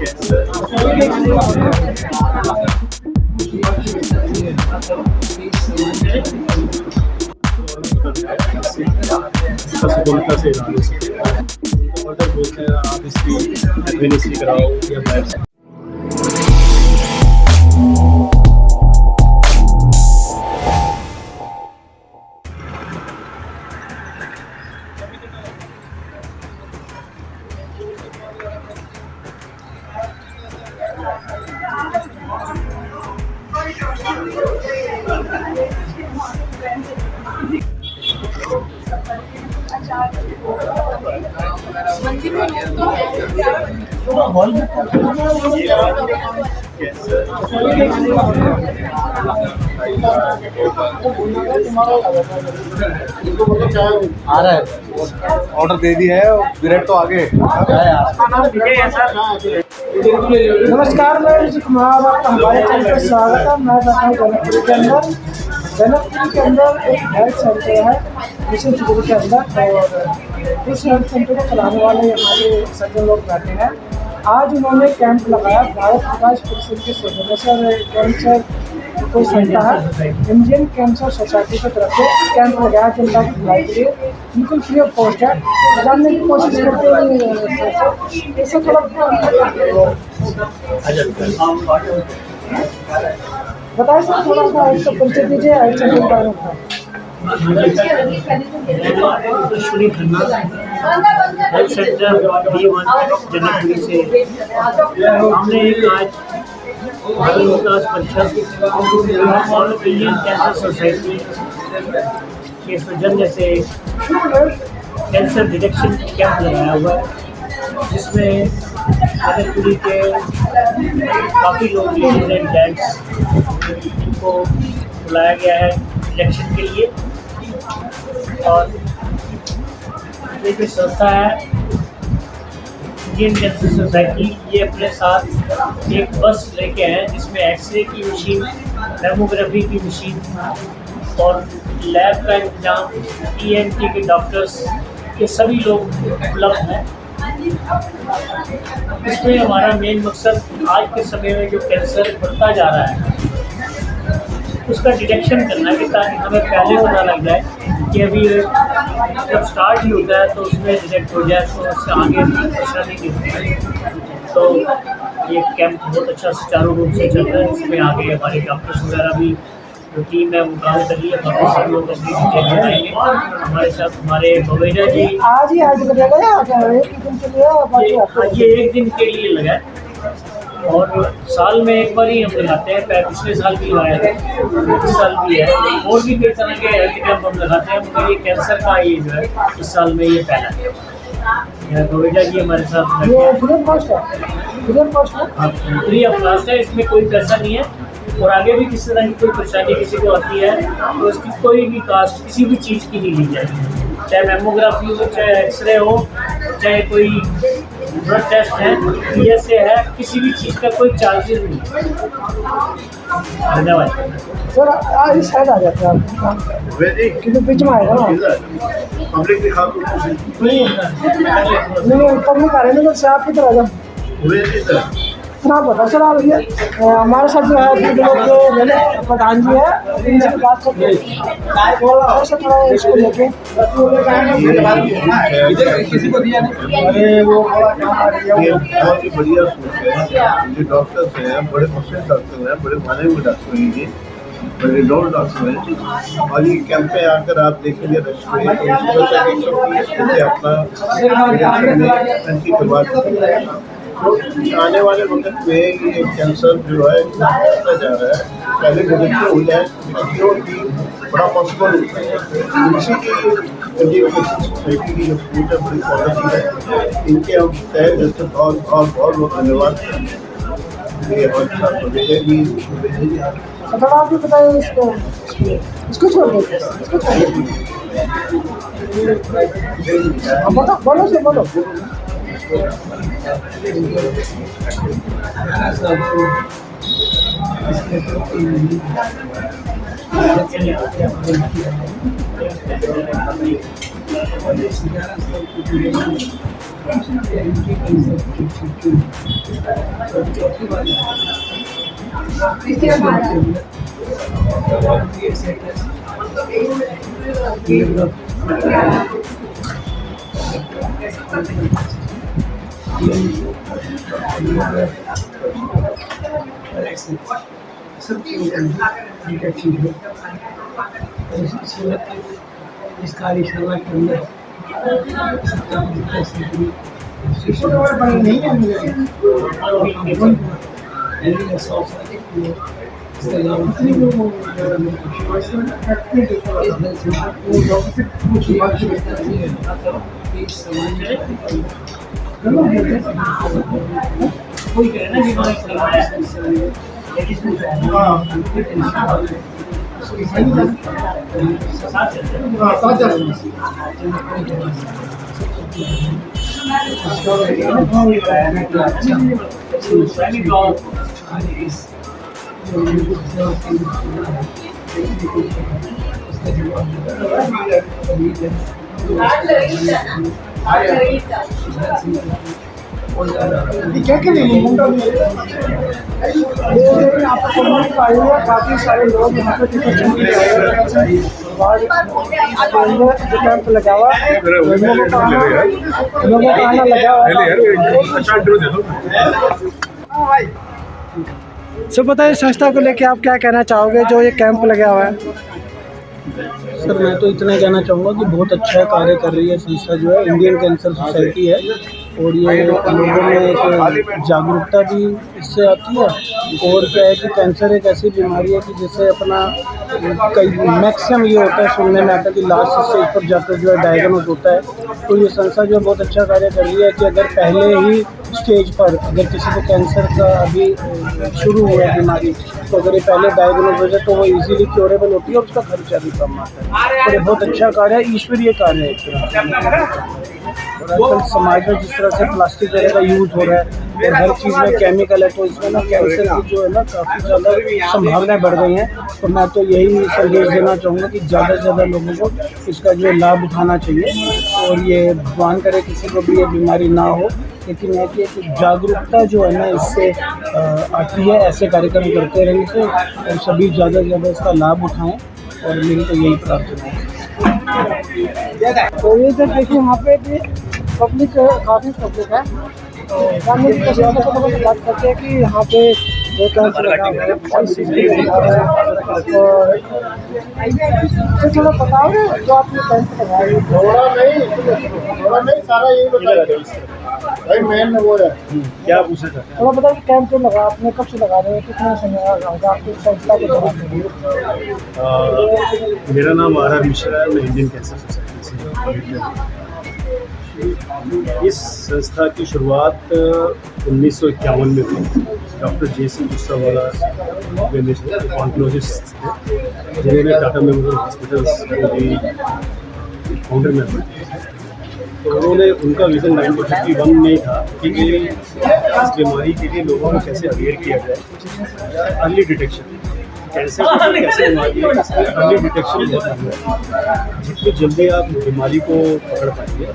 सफलता से इलाज हो सकता है। फर्दर बोलते हैं आप इसकी एडमिनिस्ट्री कराओ या बायोप्सी। आ रहा है, ऑर्डर दे दिया है, ब्रेड तो आगे नमस्कार, मैं ऋषि कुमार, आपका हमारे चैनल पर स्वागत है। मैं बैठा हूँ जनकपुरी के अंदर। जनकपुरी के अंदर एक हेल्थ सेंटर है मिशन चिकित्सा के अंदर, और इस हेल्थ सेंटर को चलाने वाले हमारे सज्जन लोग बैठे हैं। आज उन्होंने कैंप लगाया। भारत विकास परिषद के सदस्य कैंसर कोई संस्था है, इंडियन कैंसर सोसाइटी की तरफ से कैंप लगाया जनता की भलाई के लिए, बिल्कुल फ्री ऑफ कॉस्ट है। जानने की कोशिश करते हैं ऐसा थोड़ा बताइए सर, थोड़ा सा इसका परिचय दीजिए हेल्थ सेंटर के बारे में। हेल्थ सेंटर जनकपुरी से हमने एक आज भारत विकास परिषद और इंडियन कैंसर सोसाइटी के सौजन्य से कैंसर डिटेक्शन कैंप लगाया हुआ है, जिसमें जनकपुरी के काफ़ी लोग लेडीज एंड जेंट्स इनको बुलाया गया है डिटेक्शन के लिए। और ये जो संस्था है इंडियन कैंसर सोसाइटी, ये अपने साथ एक बस लेके आए जिसमें एक्सरे की मशीन, मेमोग्राफी की मशीन और लैब का इंतजाम, ENT के डॉक्टर्स, ये सभी लोग उपलब्ध हैं। इसमें हमारा मेन मकसद आज के समय में जो कैंसर बढ़ता जा रहा है उसका डिटेक्शन करना है, ताकि हमें पहले पता लग जाए कि अभी जब स्टार्ट ही होता है तो उसमें डिटेक्ट हो जाए, तो उससे आगे परेशानी नहीं होती। तो ये कैंप बहुत अच्छा सुचारू रूप से चल रहा है। इसमें आगे हमारे डॉक्टर्स वगैरह भी जो टीम है वो काम कर रही है, बाकी सब लोग अपनी डिटेक्ट कराएंगे। हमारे साथ हमारे बवेजा जी आज लगेगा या एक दिन के लिए? ये एक दिन के लिए लगा है और साल में एक बार ही हम लगाते हैं। पिछले साल भी लगाया है, इस साल भी है, और भी कई तरह के हेल्थ कैंप हम लगाते हैं, मगर ये कैंसर का ये जो है इस साल में ये पहला है। गोविंदा जी हमारे साथ फ्री ऑफ कॉस्ट है, इसमें कोई पैसा नहीं है। और आगे भी किसी तरह की कोई परेशानी किसी को आती है तो उसकी कोई भी कास्ट किसी भी चीज़ की नहीं ली जाएगी, चाहे मेमोग्राफी हो, चाहे एक्सरे हो, चाहे कोई ब्लड टेस्ट है, PSA है, किसी भी चीज़ का कोई चार्जेस नहीं। धन्यवाद सर। आज इस साइड आ जाते हैं आप, क्योंकि बीच में आएगा ना पब्लिक दिखा दो नहीं, पब्लिक आ रहे हैं से आप किधर आ जाओ सुना पता। सर आप ये हमारे साथ जो है जो प्रधान जी है, इनसे बात करते हैं थोड़ा इसको लेके किसी को दिया नहीं। अरे वो बहुत ही बढ़िया सोच है। जो डॉक्टर्स हैं, बड़े मशहूर डॉक्टर हैं, बड़े माने हुए डॉक्टर हैं, ये बड़े लोग डॉक्टर हैं। और ये कैंप पे आकर आप देखेंगे अपना एंटी करवा। तो आने वाले वक्त में ये कैंसर जो है बढ़ता जा रहा है, पहले डिटेक्शन हो जाए जो कि बड़ा पॉसिबल होता है। इसी की इंडियन कैंसर सोसाइटी की जो सोच है बड़ी पॉजिटिव है। इनके हम तय दिल से बहुत बहुत बहुत धन्यवाद करते हैं। ये हमारे साथ बनेगी। आप भी बताइए इसको छोड़ दीजिए, इसको छोड़ दीजिए। बोलो से बोलो। इस कार्यशाला के अंदर कोई कहे ना बीमारी क्या नहीं काफ़ी सारे लोग यहाँ पे कैंप लगा हुआ लोगों का आना लगा हुआ। सर बताइए संस्था को लेके आप क्या कहना चाहोगे जो ये कैंप लगा हुआ है? सर मैं तो इतना कहना चाहूँगा कि बहुत अच्छा कार्य कर रही है संस्था जो है इंडियन कैंसर सोसाइटी है, और ये लोगों में एक जागरूकता भी इससे आती है। और क्या है कि कैंसर एक ऐसी बीमारी है कि जैसे अपना कई मैक्सिमम ये होता है सुनने में आता है कि लास्ट स्टेज पर जाकर जो है डायग्नोज होता है। तो ये संस्था जो है बहुत अच्छा कार्य कर रही है कि अगर पहले ही स्टेज पर अगर किसी को कैंसर का अभी शुरू हुआ है बीमारी, तो अगर ये पहले डायग्नोज हो जाए तो वो इजीली क्योरेबल होती है और उसका खर्चा भी कम आता है। और ये बहुत अच्छा कार्य है, ईश्वरीय कार्य है एक तरह। और आजकल समाज में जिस तरह से प्लास्टिक वगैरह का यूज़ हो रहा है और हर चीज़ में केमिकल है, तो इसमें ना कैंसर की जो है ना काफ़ी ज़्यादा संभावनाएं बढ़ गई हैं। तो मैं तो यही संदेश देना चाहूँगा कि ज़्यादा से ज़्यादा लोगों को इसका जो लाभ उठाना चाहिए। और ये भगवान करे किसी को भी ये बीमारी ना हो, लेकिन है कि जागरूकता जो है ना इससे आती है ऐसे कार्यक्रम करते रहने से, और सभी ज़्यादा से ज़्यादा इसका लाभ उठाएँ। और मेरी तो यही प्रार्थना है। तो ये जब देखिए यहाँ पे भी पब्लिक काफ़ी पब्लिक है, तो जानने की कोशिश लोगों से बात करते हैं कि यहाँ पे जो कैंप लगा हुआ है और थोड़ा बताओगे जो आपने कैंप लगाया? थोड़ा नहीं सारा यही बता भाई मेन वो है क्या पूछा था? थोड़ा बताओ कि कैंप जो लगा आपने कब से लगा रहे हो, कितना समय लगा आपकी संस्था के तरफ? मेरा नाम आर मिश्रा है, मैं इंडियन कैंसर सोसाइटी से। इस संस्था की शुरुआत 1951 में हुई। डॉक्टर JC गुस्सावाला ऑन्कोलॉजिस्ट थे जिन्होंने टाटा मेमोरियल हॉस्पिटल्स को भी फाउंडर मेंबर थे। तो उन्होंने उनका विज़न 1951 में था कि इस बीमारी के लिए लोगों को कैसे अवेयर किया जाए। अर्ली डिटेक्शन कैंसर की कैसे बीमारी है, इसमें अर्ली डिटेक्शन बहुत महत्वपूर्ण है। जितनी जल्दी आप बीमारी को पकड़ पाएंगे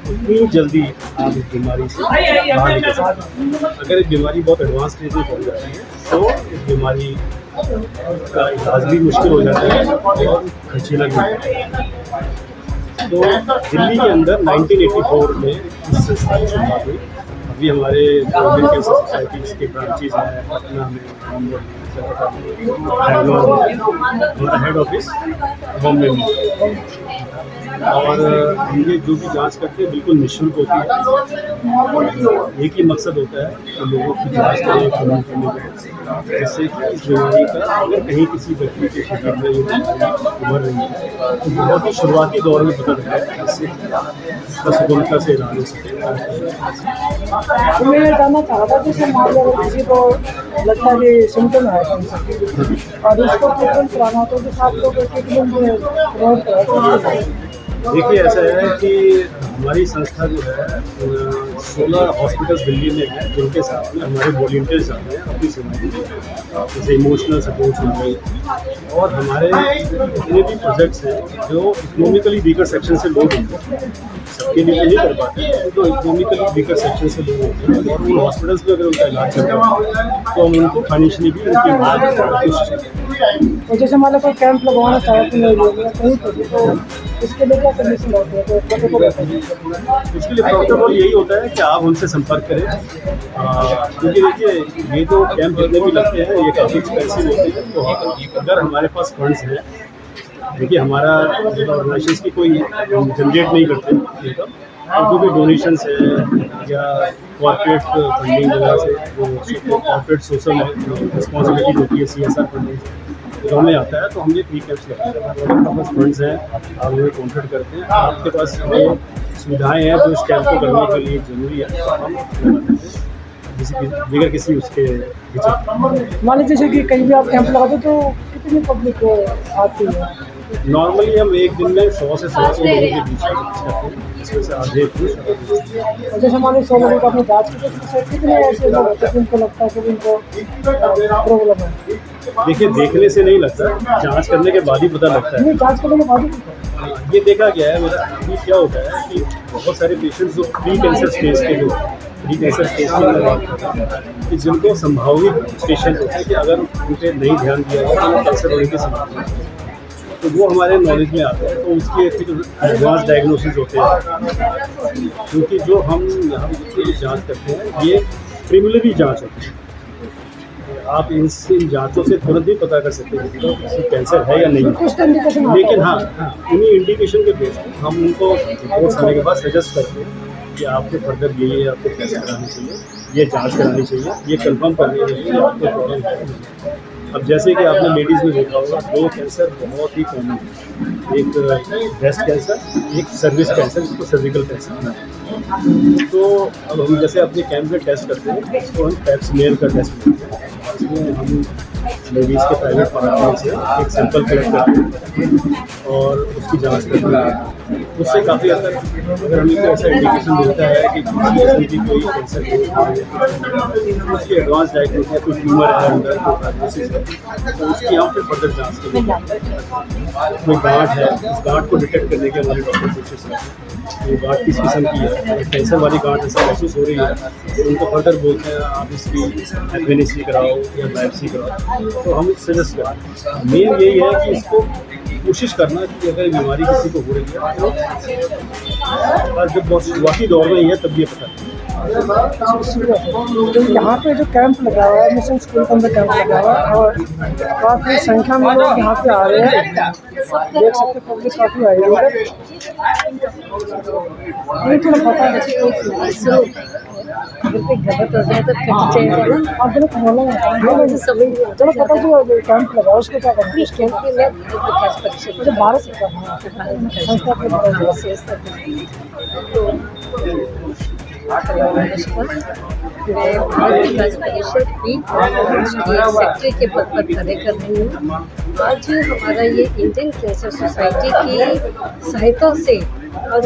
उतनी जल्दी आप इस बीमारी से बाहर निकल सकते हैं। अगर इस बीमारी बहुत एडवांस स्टेज में पहुँच जाती है तो इस बीमारी का इलाज भी मुश्किल हो जाता है और खर्चीला भी होता है। तो दिल्ली के अंदर 1984 में इस संस्था की शुरुआत हुई। अभी हमारे इंडियन कैंसर सोसाइटी के ब्रांचेज हैं पटना में, बम्बई में, बैंगलोर में। हमारा हेड ऑफिस बॉम्बे में। और ये जो भी जांच करते हैं बिल्कुल निःशुल्क होती है। एक ही मकसद होता है कि लोगों की जांच करें कम्युनिटी में, जिससे कि इस बीमारी का अगर कहीं किसी व्यक्ति के शरीर में ये उभर रही है तो बहुत ही शुरुआती दौर में पता लगता है, जिससे इसका सुगमता से इलाज हो सके। तो मैं जानना चाह रहा था जैसे मान लो अगर किसी को लगता है कि सिम्टम है कैंसर की और उसको ट्रीटमेंट कराना हो तो जो 7 लोग ट्रीटमेंट देखिए ऐसा है कि हमारी संस्था जो है 16 हॉस्पिटल्स दिल्ली में है, जिनके साथ में हमारे वॉलंटियर्स जाते हैं अपनी सेवाएं के लिए, जैसे इमोशनल सपोर्ट हो गई, और हमारे जितने भी प्रोजेक्ट्स हैं जो इकोनॉमिकली वीकर सेक्शन से लोग होते हैं, सबके लिए नहीं कर पाते हैं, तो इकोनॉमिकली वीकर सेक्शन से लोग होते हैं, और उन हॉस्पिटल्स में अगर उनका इलाज चल रहा है तो हम उनको फाइनेंशियली भी उनकी मदद करने की कोशिश करते हैं। तो जैसे मान लो कोई कैंप लगवाना चाहे तो नहीं बोलिए कहीं पर भी, तो इसके लिए क्या कंडीशन होती है, तो प्रोटोकॉल होता है? उसके लिए प्रोटोकॉल यही होता है कि आप उनसे संपर्क करें, क्योंकि देखिए ये जो कैंप जितने भी लगते हैं ये काफ़ी एक्सपेंसिव होते हैं, तो अगर हमारे पास फंड्स हैं, देखिए हमारा ऑर्गेनाइजेशन की कोई जनरेट नहीं करते इनकम, तो जो भी डोनेशंस है या कॉर्पोरेट फंडिंग वगैरह से जो कॉर्पोरेट सोशल रिस्पॉन्सिबिलिटी होती है, CSR फंडिंग जो हमें आता है, तो हम ये फ्री कैंप्स करते हैं। अगर आपके पास फंड्स हैं, आप हमें कॉन्टेक्ट करते हैं, आपके पास जो सुविधाएँ हैं जो इस कैंप को करने के लिए ज़रूरी है, तो हम बगैर किसी उसके मान लीजिए जैसे कि कहीं भी आप कैंप लगाते हो तो कितनी पब्लिक आती है? नॉर्मली हम एक दिन में 100 से 150 लोगों के बीच में करते हैं, जिसमें से आधे पुरुष आधे महिला। और जैसे मान लीजिए 100 लोगों को आपने जाँच की, तो इसमें कितने ऐसे लोग होते हैं जिनको लगता है कि उनको प्रॉब्लम है? देखिए देखने से नहीं लगता, जांच करने के बाद ही पता लगता है। नहीं, जाँच करने के बाद ही होता है। ये देखा गया है मेरा अभी क्या होता है कि बहुत सारे पेशेंट्स जो प्री कैंसर स्टेज के जो प्री कैंसर स्टेज की मैं बात कर रहा हूँ कि जिनको संभावित पेशेंट होते हैं कि अगर उन पर नहीं ध्यान दिया जाए तो कैंसर होने की संभावना है, तो वो हमारे नॉलेज में आते हैं, तो उसके एडवांस डायग्नोसिस होते हैं, क्योंकि जो हम यहाँ जितनी जाँच करते हैं ये प्रिमिनरी जाँच होती है, आप इन जांचों से तुरंत भी पता कर सकते हैं कि किसी कैंसर है या नहीं, कुछ तो इंडिकेशन आता है। लेकिन हाँ उन्हीं इंडिकेशन के बेस पर हम उनको रिपोर्ट्स आने के बाद सजेस्ट करते हैं कि आपको फर्दर ये आपको टेस्ट करानी चाहिए, ये जांच करानी चाहिए, ये कंफर्म करनी चाहिए कि आपको प्रॉब्लम है। अब जैसे कि आपने लेडीज़ में देखा होगा, 2 कैंसर बहुत ही कॉमन है, एक ब्रेस्ट कैंसर, एक सर्विस कैंसर, जिसको सर्विकल कैंसर है। तो अब हम जैसे अपने कैंप में टेस्ट करते हैं, इसको हम पैप स्मेयर का टेस्ट करते हैं, इसमें हम लेडीज़ के प्राइवेट पार्टनर से एक सैंपल कलेक्ट करते हैं और उसकी जांच करते हैं। उससे काफ़ी हद तक अगर हमें कोई ऐसा इंडिकेशन मिलता है कि किसी किस्म की कोई कैंसर है, उसकी एडवांस डायग्नोसिस है, कोई ट्यूमर है अंदर, कोई डायग्नोसिस है, तो उसकी हम फिर फर्दर जांच के लिए कोई गांठ है, उस गांठ को डिटेक्ट करने की हमारी डॉक्टर कोशिश करते हैं। ये गांठ किस किस्म की है, कैंसर वाली गांठ ऐसा महसूस हो रही है, तो उनको फर्दर बोलते हैं आप इसकी FNAC कराओ या बायोप्सी कराओ, तो हम सजेस्ट करते हैं। मेन यही है कि इसको कोशिश करना कि अगर बीमारी किसी को हो रही है तो और जब बहुत शुरुआती दौर में ही है तब ये पता तो यहाँ पे जो कैंप लगा हुआ है, मिशन स्कूल के अंदर कैंप लगा हुआ है, और काफ़ी संख्या में लोग यहाँ पे आ रहे हैं, देख सकते पब्लिक काफ़ी आई है। नहीं थोड़ा पता है गलत हो जाए तो कट जाएगा ना। आप गलत बोला है, समझ चलो पता जो कैंप लगा उसको क्या करना है? कैंप में मैं विकास परिषद मुझे भारत सरकार संस्था के बारे में मैं भारत विकास परिषद भी सेक्रेटरी के पद पर कार्य कर रही हूँ। आज हमारा ये इंडियन कैंसर सोसाइटी की सहायता से आज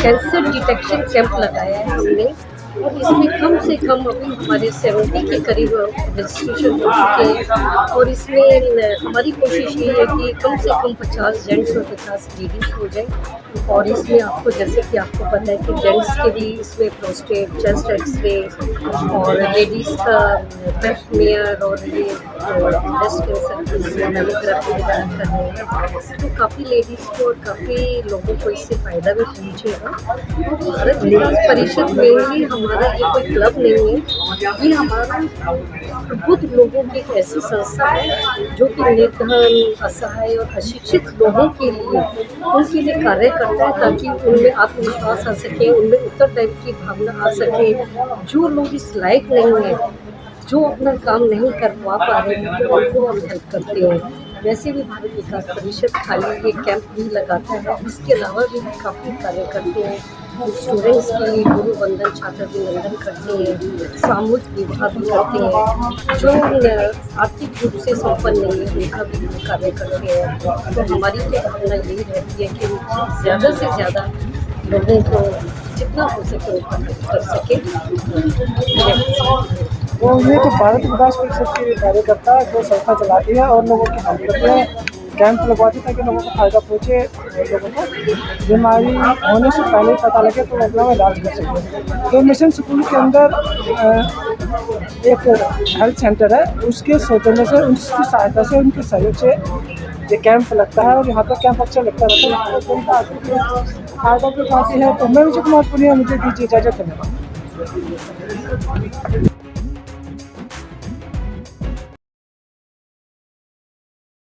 कैंसर डिटेक्शन कैंप लगाया है हमने, और इसमें कम से कम अभी हमारे 70 के करीब रजिस्ट्रेशन हो चुके हैं, और इसमें हमारी कोशिश ये है कि कम से कम 50 जेंट्स और 50 लेडीज़ हो जाए। और इसमें आपको जैसे कि आपको पता है कि जेंट्स के लिए इसमें प्रोस्टेट, चेस्ट एक्सरे और लेडीज़ का ब्रेस्ट मेयर और ये ब्रेस्ट कैंसर की मेमोग्राफी वगैरह कर रहे हैं, तो काफ़ी लेडीज़ को और काफ़ी लोगों को इससे फ़ायदा भी पहुँचेगा। भारत विकास परिषद मेनली हमारा ये कोई क्लब नहीं है, ये हमारा बुद्ध लोगों की एक ऐसी संस्था है जो कि निर्धन, असहाय और अशिक्षित लोगों के लिए उनके लिए कार्य करता है, ताकि उनमें आत्मविश्वास आ सके, उनमें उत्तरदायित्व की भावना आ सके। जो लोग इस लायक नहीं है, जो अपना काम नहीं कर पा रहे हैं, तो उनको हम हेल्प करते हैं। वैसे भी भारत विकास परिषद खाली ये कैंप भी लगाता है, इसके अलावा भी काफ़ी कार्य करते हैं। स्टूडेंट्स के लिए गुरु वंदन, छात्र अभिनंदन करते हैं, सामूहिक विवाह भी करते हैं, जो आर्थिक रूप से संपन्न नहीं है उनका भी कार्य करते हैं। तो हमारी तो भावना यही रहती है कि ज़्यादा से ज़्यादा लोगों को जितना हो सके कर सके। तो ये तो भारत विकास परिषद के कार्यकर्ता जो संस्था चलाती है और लोगों की हेल्प करती है, कैंप लगवाती है ताकि लोगों को फ़ायदा पहुँचे, लोगों को बीमारी होने से पहले ही पता लगे तो अपना इलाज कर सकें। तो मिशन स्कूल के अंदर एक हेल्थ सेंटर है, उसके सौजन्य से, उसकी सहायता से, उनके सहयोग से ये कैंप लगता है और यहाँ पर कैंप अच्छा लगता रहता है। तो जनता आती है, फ़ायदा भी उठाती है। तो मैं विजय कुमार पुनिया, मुझे दीजिए इजाज़त, धन्यवाद।